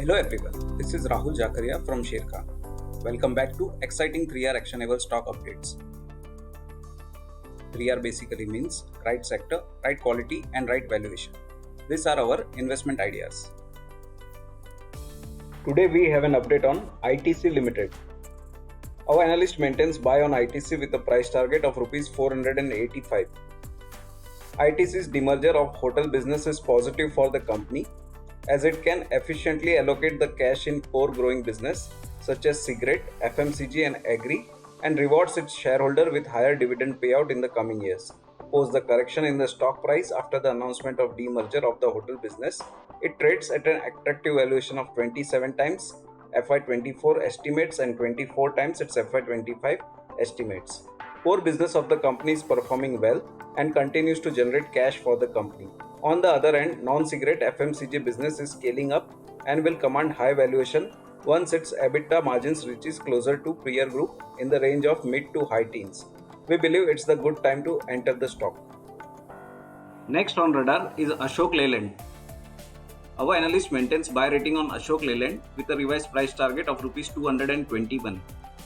Hello everyone, this is Rahul Jakaria from Sharekhan. Welcome back to exciting 3R actionable stock updates. 3R basically means right sector, right quality and right valuation. These are our investment ideas. Today we have an update on ITC Limited. Our analyst maintains buy on ITC with a price target of Rs 485. ITC's demerger of hotel business is positive for the company as it can efficiently allocate the cash in core growing business such as cigarette, FMCG and agri and rewards its shareholder with higher dividend payout in the coming years. Post the correction in the stock price after the announcement of demerger of the hotel business, it trades at an attractive valuation of 27 times FY24 estimates and 24 times its FY25 estimates. Core business of the company is performing well and continues to generate cash for the company. On the other hand, non-cigarette FMCG business is scaling up and will command high valuation once its EBITDA margins reaches closer to peer group in the range of mid to high teens. We believe it's the good time to enter the stock. Next on radar is Ashok Leyland. Our analyst maintains buy rating on Ashok Leyland with a revised price target of Rs 221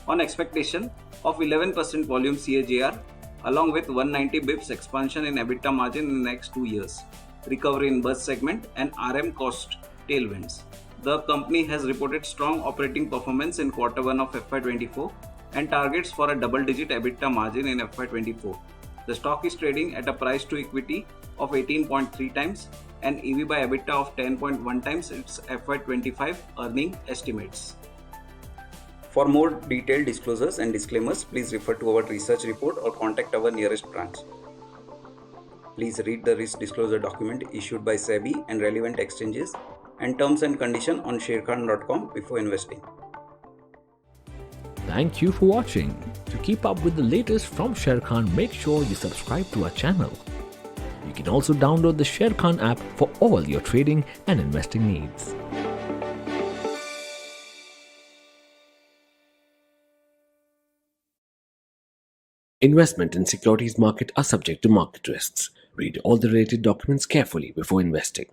on expectation of 11% volume CAGR along with 190 bps expansion in EBITDA margin in the next 2 years, recovery in bus segment and RM cost tailwinds. The company has reported strong operating performance in Q1 of FY24 and targets for a double-digit EBITDA margin in FY24. The stock is trading at a price to equity of 18.3 times and EV by EBITDA of 10.1 times its FY25 earning estimates. For more detailed disclosures and disclaimers, please refer to our research report or contact our nearest branch. Please read the risk disclosure document issued by SEBI and relevant exchanges and terms and conditions on sharekhan.com before investing. Thank you for watching. To keep up with the latest from Sharekhan, make sure you subscribe to our channel. You can also download the Sharekhan app for all your trading and investing needs. Investment in securities market are subject to market risks. Read all the related documents carefully before investing.